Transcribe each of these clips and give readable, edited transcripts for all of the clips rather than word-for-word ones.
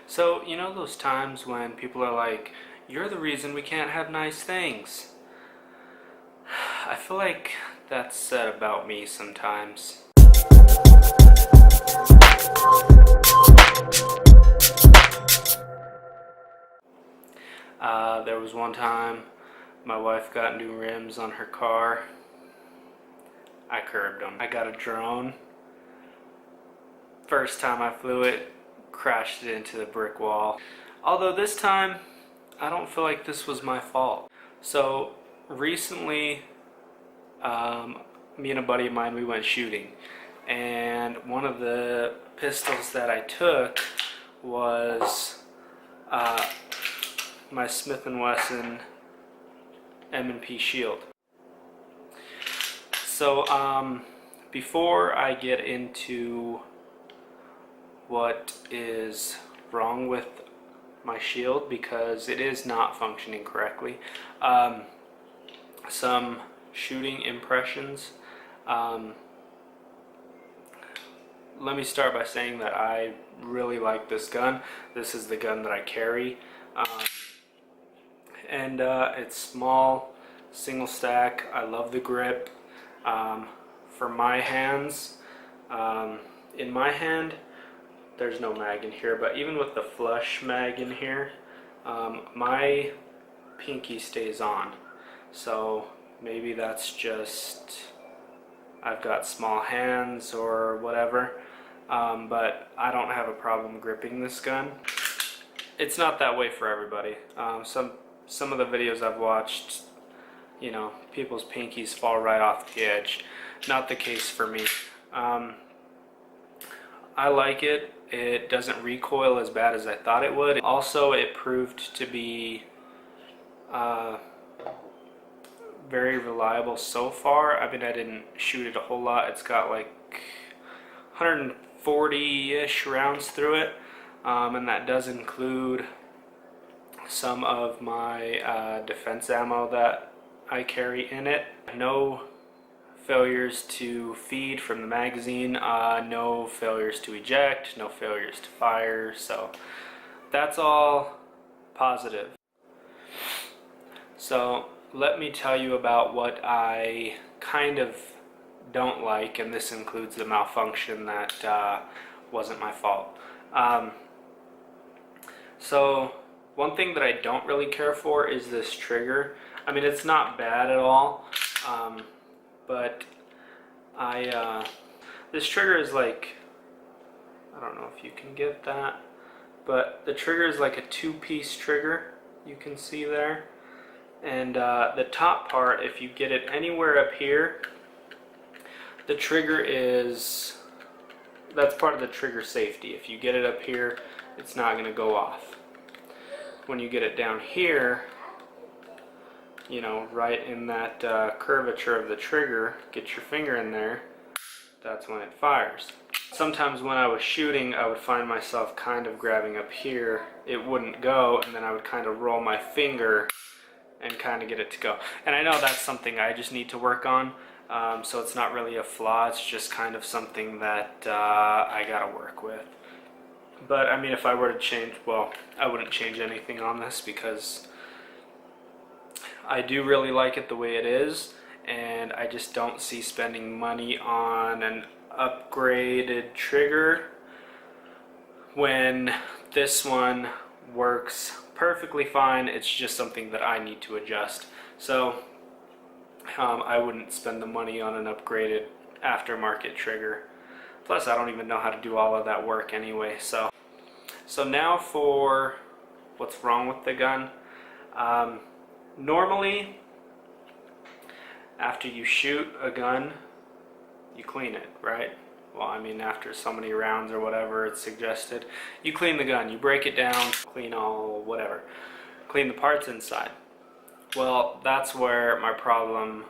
So, you know those times when people are like, you're the reason we can't have nice things? I feel like that's said about me sometimes. There was one time my wife got new rims on her car. I curbed them. I got a drone. First time I flew it, crashed it into the brick wall. Although this time, I don't feel like this was my fault. So recently, me and a buddy of mine, we went shooting. And one of the pistols that I took was my Smith & Wesson M&P Shield. So before I get into what is wrong with my shield, because it is not functioning correctly, some shooting impressions. Let me start by saying that I really like this gun. This is the gun that I carry. And it's small, single stack. I love the grip. For my hands, in my hand, there's no mag in here, but even with the flush mag in here, my pinky stays on. So maybe that's just I've got small hands or whatever, but I don't have a problem gripping this gun. It's not that way for everybody. Some of the videos I've watched, you know, people's pinkies fall right off the edge. Not the case for me. I like it. It doesn't recoil as bad as I thought it would. Also, it proved to be very reliable so far. I mean, I didn't shoot it a whole lot. It's got like 140-ish rounds through it, and that does include some of my defense ammo that I carry in it. No failures to feed from the magazine, no failures to eject, no failures to fire, so that's all positive. So let me tell you about what I kind of don't like, and this includes the malfunction that wasn't my fault. So one thing that I don't really care for is this trigger. I mean, it's not bad at all, but this trigger is like, I don't know if you can get that, but the trigger is like a two-piece trigger, you can see there. And the top part, if you get it anywhere up here, the trigger is, that's part of the trigger safety. If you get it up here, it's not going to go off. When you get it down here, you know, right in that curvature of the trigger, get your finger in there, that's when it fires. Sometimes when I was shooting, I would find myself kind of grabbing up here, it wouldn't go, and then I would kind of roll my finger and kind of get it to go. And I know that's something I just need to work on, so it's not really a flaw, it's just kind of something that I gotta work with. But I mean, if I were to change, well, I wouldn't change anything on this because I do really like it the way it is, and I just don't see spending money on an upgraded trigger when this one works perfectly fine. It's just something that I need to adjust. So I wouldn't spend the money on an upgraded aftermarket trigger. Plus, I don't even know how to do all of that work anyway. So now for what's wrong with the gun. Normally, after you shoot a gun, you clean it, right? Well, I mean, after so many rounds or whatever it's suggested, you clean the gun, you break it down, clean all whatever, clean the parts inside. Well, that's where my problem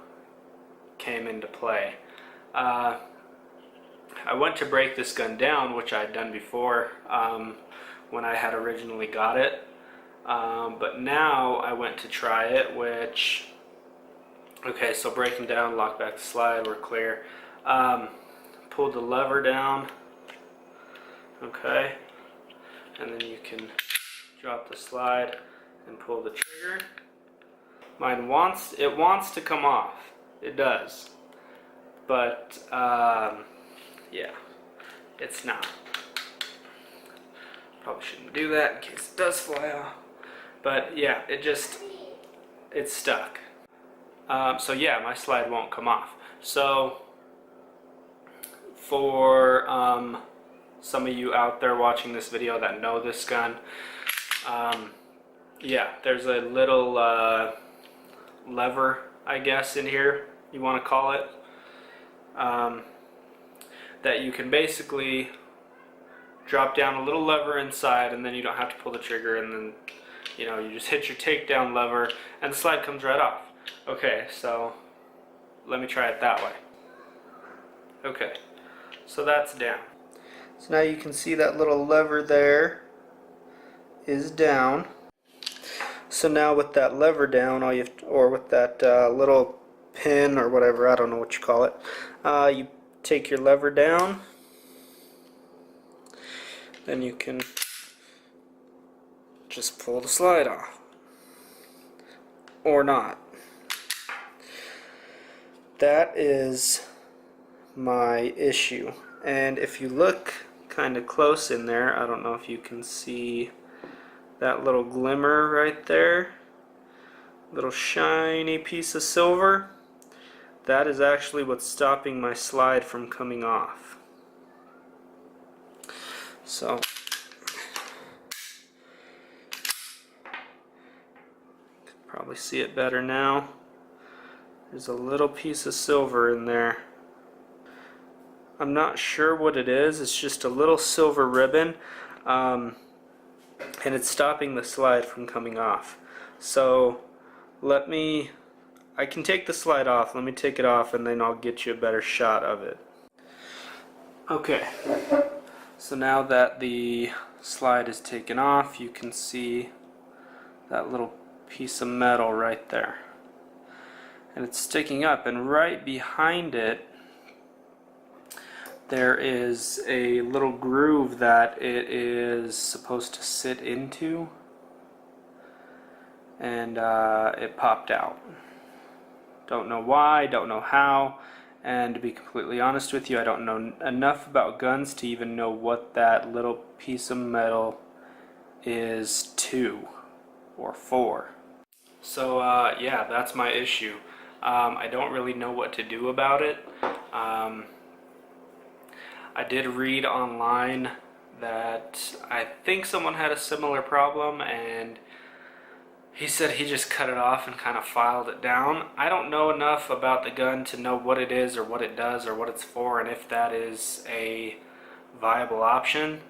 came into play. I went to break this gun down, which I'd done before when I had originally got it, but now I went to try it, which, okay, so breaking down, lock back the slide, we're clear. Pulled the lever down, okay, and then you can drop the slide and pull the trigger. Mine wants to come off. It does. But yeah, it's not. Probably shouldn't do that in case it does fly off. But yeah, it's stuck. So yeah, my slide won't come off. So for some of you out there watching this video that know this gun, yeah, there's a little lever, I guess, in here, you want to call it, that you can basically drop down a little lever inside, and then you don't have to pull the trigger, and then you just hit your takedown lever and the slide comes right off. Okay, so let me try it that way. Okay, so that's down. So now you can see that little lever there is down. So now with that lever down, or with that little pin or whatever, I don't know what you call it, you take your lever down, then you can just pull the slide off, or not. That is my issue. And if you look kind of close in there, I don't know if you can see that little glimmer right there, little shiny piece of silver. That is actually what's stopping my slide from coming off. So probably see it better now. There's a little piece of silver in there. I'm not sure what it is. It's just a little silver ribbon, and it's stopping the slide from coming off. So I can take the slide off. Let me take it off, and then I'll get you a better shot of it. Okay, so now that the slide is taken off, you can see that little piece of metal right there, and it's sticking up, and right behind it there is a little groove that it is supposed to sit into, and it popped out. Don't know why, don't know how, and to be completely honest with you, I don't know enough about guns to even know what that little piece of metal is to or for. So yeah, that's my issue. I don't really know what to do about it. I did read online that I think someone had a similar problem, and he said he just cut it off and kind of filed it down. I don't know enough about the gun to know what it is or what it does or what it's for and if that is a viable option.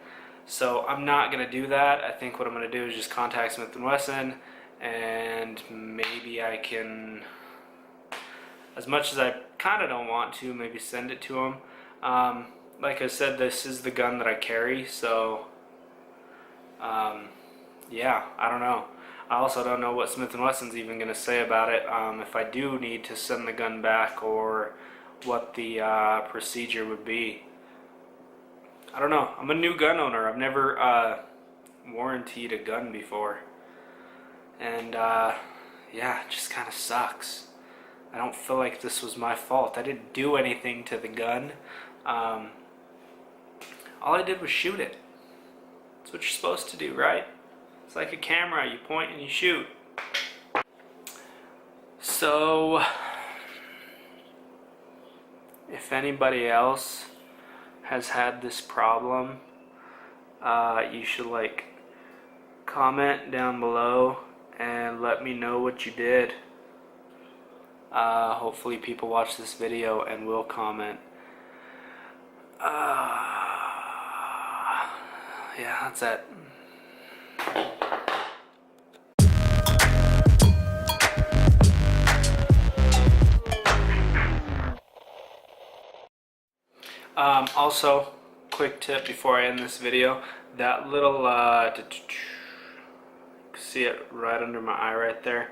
So I'm not going to do that. I think what I'm going to do is just contact Smith & Wesson, and maybe I can, as much as I kind of don't want to, maybe send it to him. Like I said, this is the gun that I carry, so yeah, I don't know. I also don't know what Smith & Wesson's even going to say about it, if I do need to send the gun back, or what the procedure would be. I don't know. I'm a new gun owner. I've never warrantied a gun before, and yeah, it just kind of sucks. I don't feel like this was my fault. I didn't do anything to the gun. All I did was shoot it. That's what you're supposed to do, right? It's like a camera. You point and you shoot. So, if anybody else has had this problem, you should comment down below and let me know what you did. Hopefully people watch this video and will comment. Yeah, that's it. Also, quick tip before I end this video, that little, see it right under my eye right there,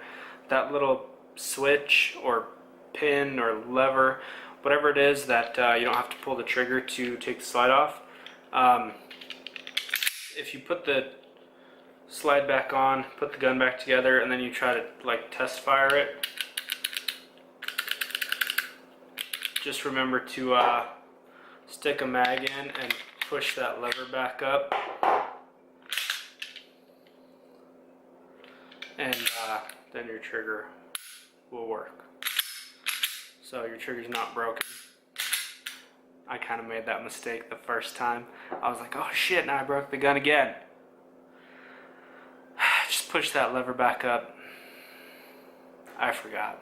that little switch or pin or lever, whatever it is that you don't have to pull the trigger to take the slide off, if you put the slide back on, put the gun back together, and then you try to like test fire it, just remember to stick a mag in and push that lever back up, and then your trigger will work. So your trigger's not broken. I kind of made that mistake the first time. I was like, oh shit, now I broke the gun again. Just push that lever back up. I forgot.